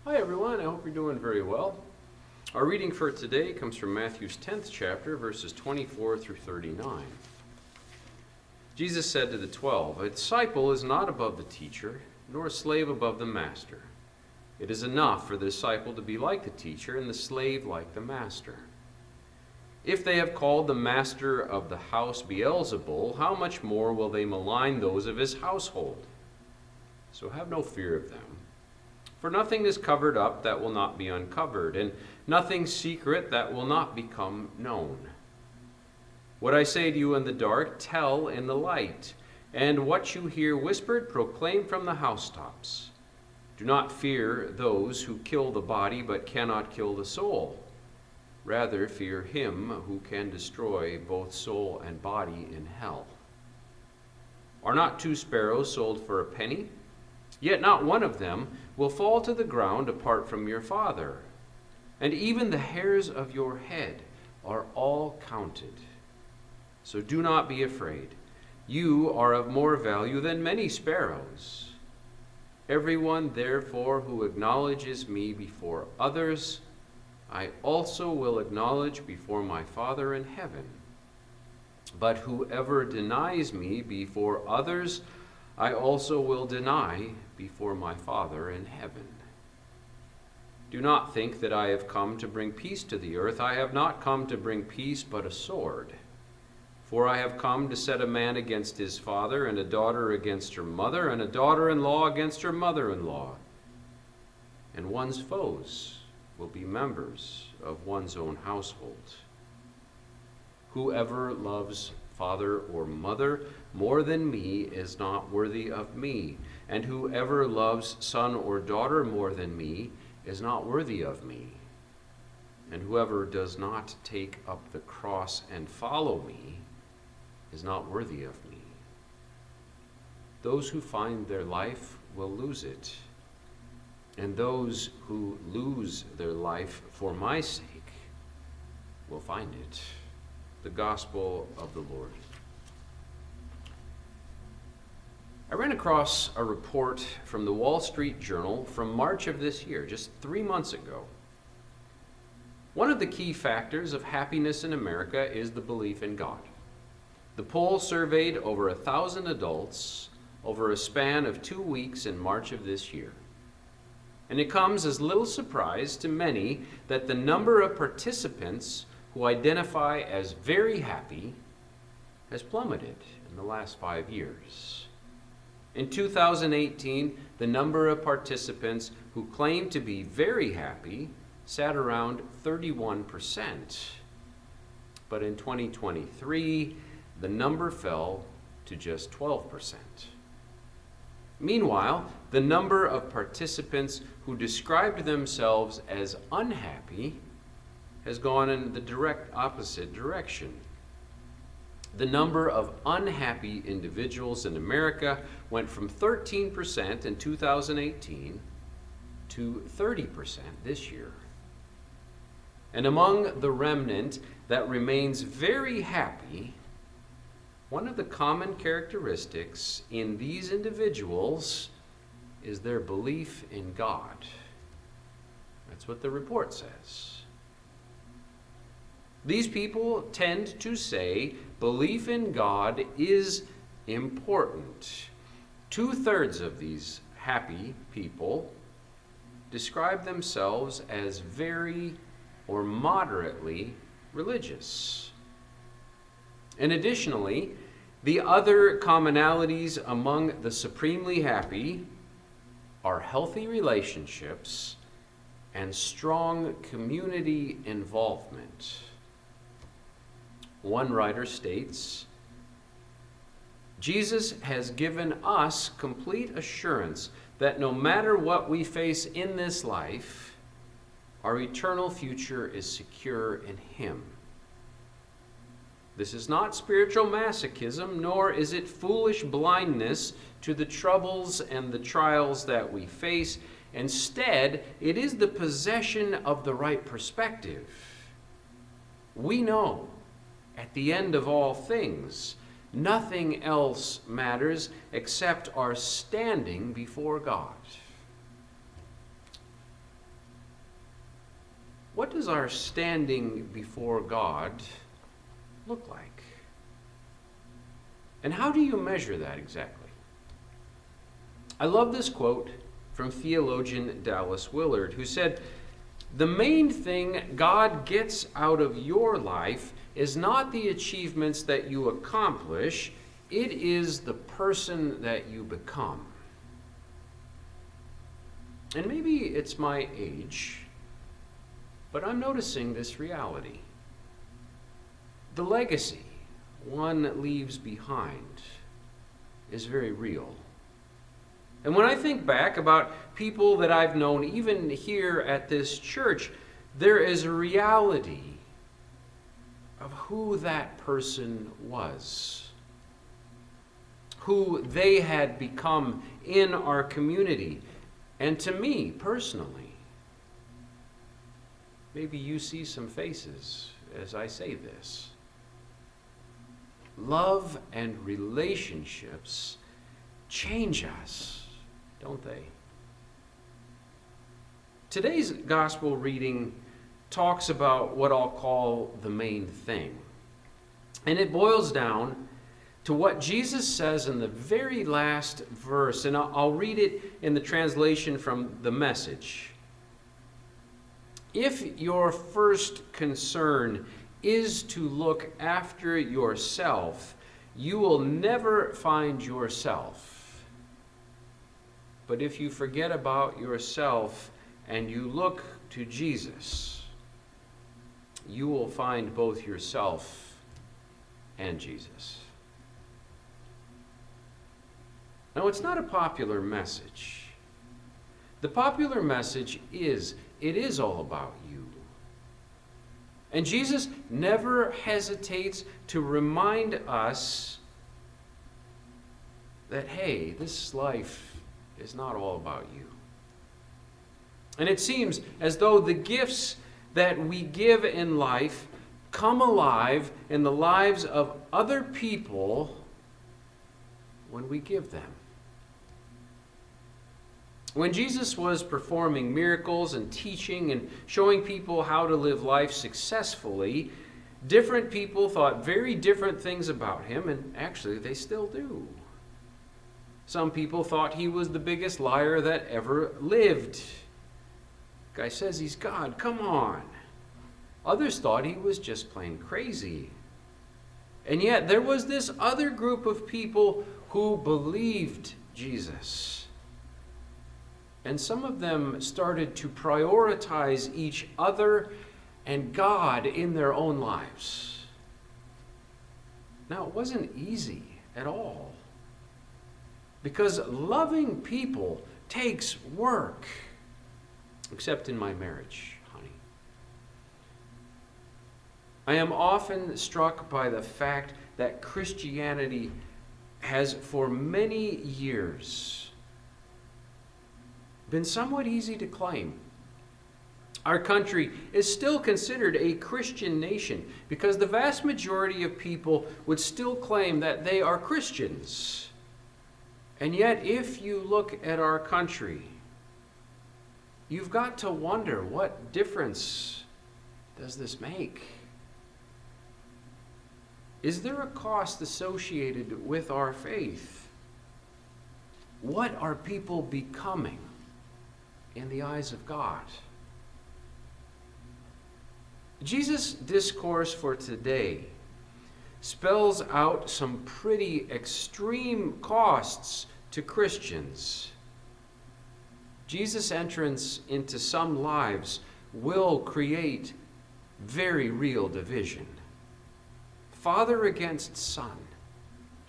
Hi everyone, I hope you're doing very well. Our reading for today comes from Matthew's 10th chapter, verses 24 through 39. Jesus said to the 12, "A disciple is not above the teacher, nor a slave above the master. It is enough for the disciple to be like the teacher, and the slave like the master. If they have called the master of the house Beelzebul, how much more will they malign those of his household? So have no fear of them. For nothing is covered up that will not be uncovered, and nothing secret that will not become known. What I say to you in the dark, tell in the light, and what you hear whispered, proclaim from the housetops. Do not fear those who kill the body but cannot kill the soul. Rather fear him who can destroy both soul and body in hell. Are not 2 sparrows sold for a penny? Yet not one of them will fall to the ground apart from your Father. And even the hairs of your head are all counted. So do not be afraid. You are of more value than many sparrows. Everyone, therefore, who acknowledges me before others, I also will acknowledge before my Father in heaven. But whoever denies me before others, I also will deny before my Father in heaven. Do not think that I have come to bring peace to the earth. I have not come to bring peace, but a sword. For I have come to set a man against his father, and a daughter against her mother, and a daughter-in-law against her mother-in-law. And one's foes will be members of one's own household. Whoever loves father or mother more than me is not worthy of me, and whoever loves son or daughter more than me is not worthy of me. And whoever does not take up the cross and follow me is not worthy of me. Those who find their life will lose it, and those who lose their life for my sake will find it." The Gospel of the Lord. I ran across a report from the Wall Street Journal from March of this year, just 3 months ago. One of the key factors of happiness in America is the belief in God. The poll surveyed over 1,000 adults over a span of 2 weeks in March of this year. And it comes as little surprise to many that the number of participants who identify as very happy has plummeted in the last 5 years. In 2018, the number of participants who claimed to be very happy sat around 31%. But in 2023, the number fell to just 12%. Meanwhile, the number of participants who described themselves as unhappy has gone in the direct opposite direction. The number of unhappy individuals in America went from 13% in 2018 to 30% this year. And among the remnant that remains very happy, one of the common characteristics in these individuals is their belief in God. That's what the report says. These people tend to say belief in God is important. 2/3 of these happy people describe themselves as very or moderately religious. And additionally, the other commonalities among the supremely happy are healthy relationships and strong community involvement. One writer states, "Jesus has given us complete assurance that no matter what we face in this life, our eternal future is secure in Him. This is not spiritual masochism, nor is it foolish blindness to the troubles and the trials that we face. Instead, it is the possession of the right perspective. We know, at the end of all things, nothing else matters except our standing before God." what does our standing before God look like? And how do you measure that exactly? I love this quote from theologian Dallas Willard, who said, "The main thing God gets out of your life is not the achievements that you accomplish, it is the person that you become." And maybe it's my age, but I'm noticing this reality. The legacy one leaves behind is very real. And when I think back about people that I've known, even here at this church, there is a reality of who that person was, who they had become in our community, and to me personally. Maybe you see some faces as I say this. Love and relationships change us, don't they? Today's gospel reading talks about what I'll call the main thing. And it boils down to what Jesus says in the very last verse. And I'll read it in the translation from the Message. "If your first concern is to look after yourself, you will never find yourself. But if you forget about yourself and you look to Jesus, you will find both yourself and Jesus." Now, it's not a popular message. The popular message is, it is all about you. And Jesus never hesitates to remind us that, hey, this life is not all about you. And it seems as though the gifts that we give in life come alive in the lives of other people when we give them. When Jesus was performing miracles and teaching and showing people how to live life successfully, different people thought very different things about him, and actually they still do. Some people thought he was the biggest liar that ever lived. Guy says he's God, come on. Others thought he was just plain crazy. And yet there was this other group of people who believed Jesus. And some of them started to prioritize each other and God in their own lives. Now, it wasn't easy at all, because loving people takes work, except in my marriage, honey. I am often struck by the fact that Christianity has for many years been somewhat easy to claim. Our country is still considered a Christian nation because the vast majority of people would still claim that they are Christians. And yet, if you look at our country, you've got to wonder, what difference does this make? Is there a cost associated with our faith? What are people becoming in the eyes of God? Jesus' discourse for today spells out some pretty extreme costs to Christians. Jesus' entrance into some lives will create very real division. Father against son,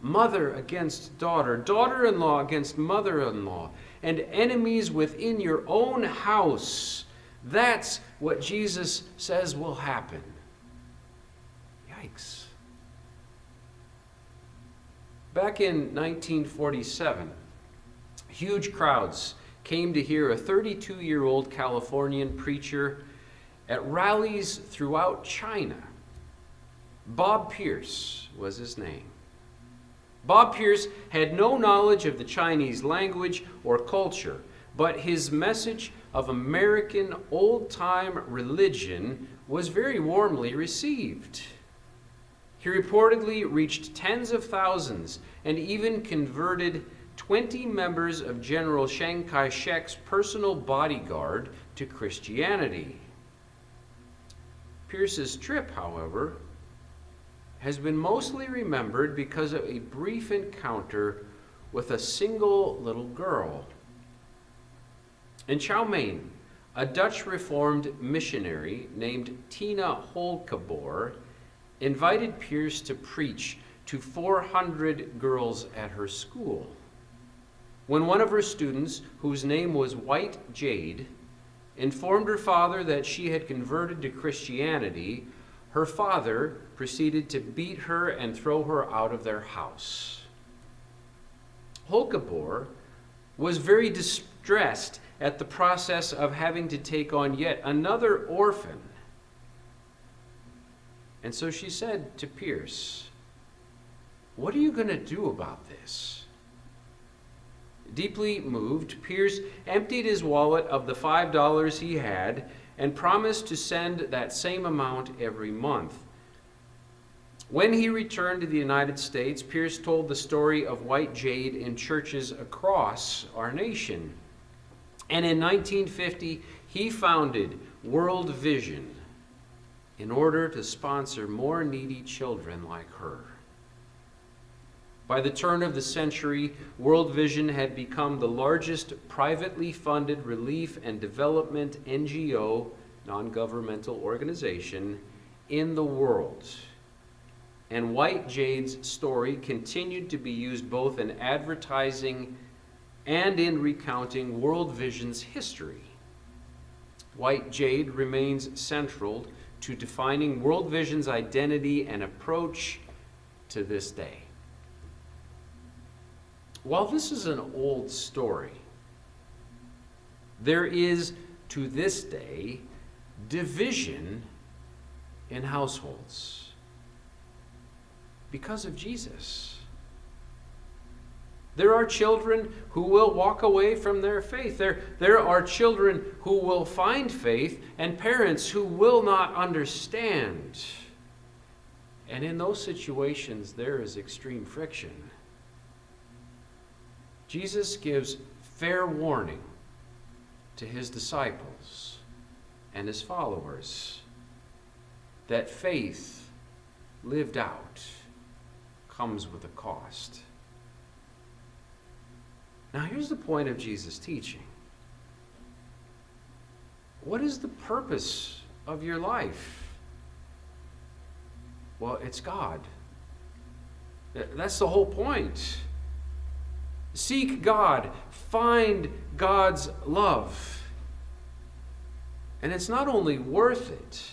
mother against daughter, daughter-in-law against mother-in-law, and enemies within your own house. That's what Jesus says will happen. Yikes. Back in 1947, huge crowds came to hear a 32-year-old Californian preacher at rallies throughout China. Bob Pierce was his name. Bob Pierce had no knowledge of the Chinese language or culture, but his message of American old-time religion was very warmly received. He reportedly reached tens of thousands and even converted 20 members of General Chiang Kai-shek's personal bodyguard to Christianity. Pierce's trip, however, has been mostly remembered because of a brief encounter with a single little girl. In Chow Mein, a Dutch Reformed missionary named Tina Holkeboer invited Pierce to preach to 400 girls at her school. When one of her students, whose name was White Jade, informed her father that she had converted to Christianity, her father proceeded to beat her and throw her out of their house. Holkeboer was very distressed at the process of having to take on yet another orphan. And so she said to Pierce, "What are you going to do about this?" Deeply moved, Pierce emptied his wallet of the $5 he had and promised to send that same amount every month. When he returned to the United States, Pierce told the story of White Jade in churches across our nation. And in 1950, he founded World Vision in order to sponsor more needy children like her. By the turn of the century, World Vision had become the largest privately funded relief and development NGO, non-governmental organization, in the world. And White Jade's story continued to be used both in advertising and in recounting World Vision's history. White Jade remains central to defining World Vision's identity and approach to this day. While this is an old story, there is, to this day, division in households because of Jesus. There are children who will walk away from their faith. There are children who will find faith and parents who will not understand. And in those situations, there is extreme friction. Jesus gives fair warning to his disciples and his followers that faith lived out comes with a cost. Now, here's the point of Jesus' teaching. What is the purpose of your life? Well, it's God. That's the whole point. Seek God. Find God's love. And it's not only worth it,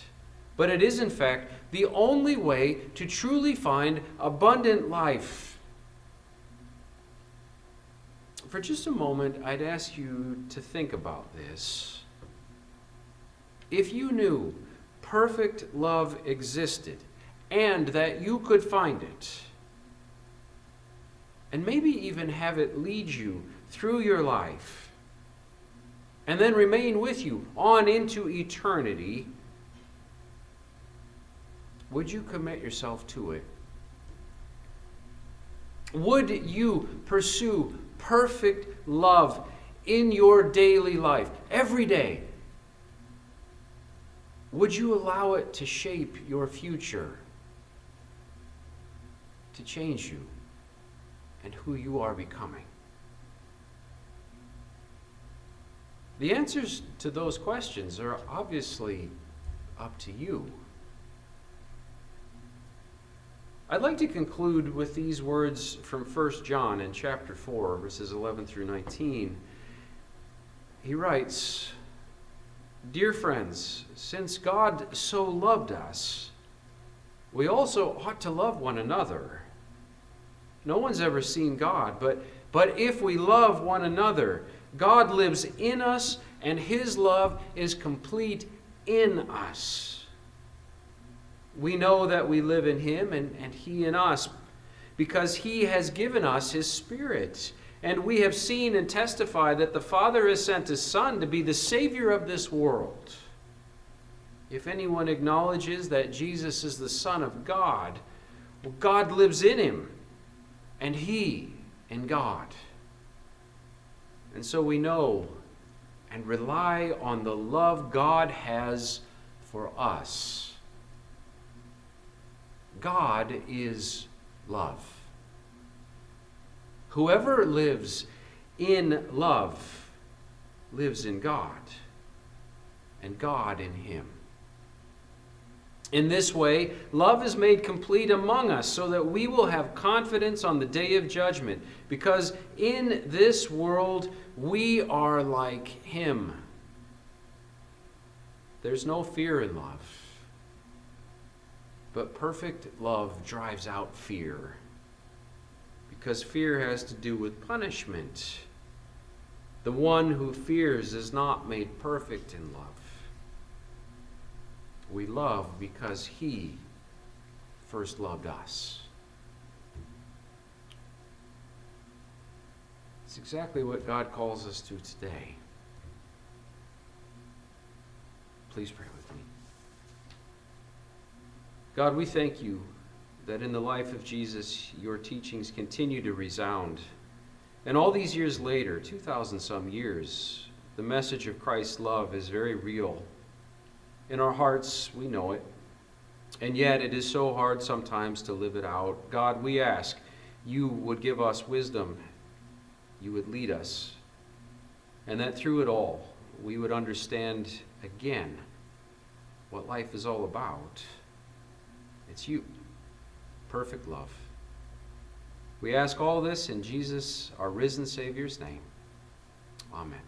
but it is, in fact, the only way to truly find abundant life. For just a moment, I'd ask you to think about this. If you knew perfect love existed and that you could find it, and maybe even have it lead you through your life, and then remain with you on into eternity, would you commit yourself to it? Would you pursue perfect love in your daily life, every day? Would you allow it to shape your future, to change you and who you are becoming? The answers to those questions are obviously up to you. I'd like to conclude with these words from 1 John in chapter 4, verses 11 through 19. He writes, "Dear friends, since God so loved us, we also ought to love one another. No one's ever seen God, but if we love one another, God lives in us, and his love is complete in us. We know that we live in him and he in us, because he has given us his Spirit. And we have seen and testified that the Father has sent His Son to be the Savior of this world. If anyone acknowledges that Jesus is the Son of God, well, God lives in him, and he in God. And so we know and rely on the love God has for us. God is love. Whoever lives in love lives in God, and God in him. In this way, love is made complete among us so that we will have confidence on the day of judgment, because in this world we are like him. There's no fear in love, but perfect love drives out fear, because fear has to do with punishment. The one who fears is not made perfect in love. We love because he first loved us. It's exactly what God calls us to today. Please pray with me. God, we thank you that in the life of Jesus, your teachings continue to resound. And all these years later, 2,000 some years, the message of Christ's love is very real. In our hearts, we know it. And yet it is so hard sometimes to live it out. God, we ask you would give us wisdom. You would lead us. And that through it all, we would understand again what life is all about. It's you. Perfect love. We ask all this in Jesus, our risen Savior's name. Amen.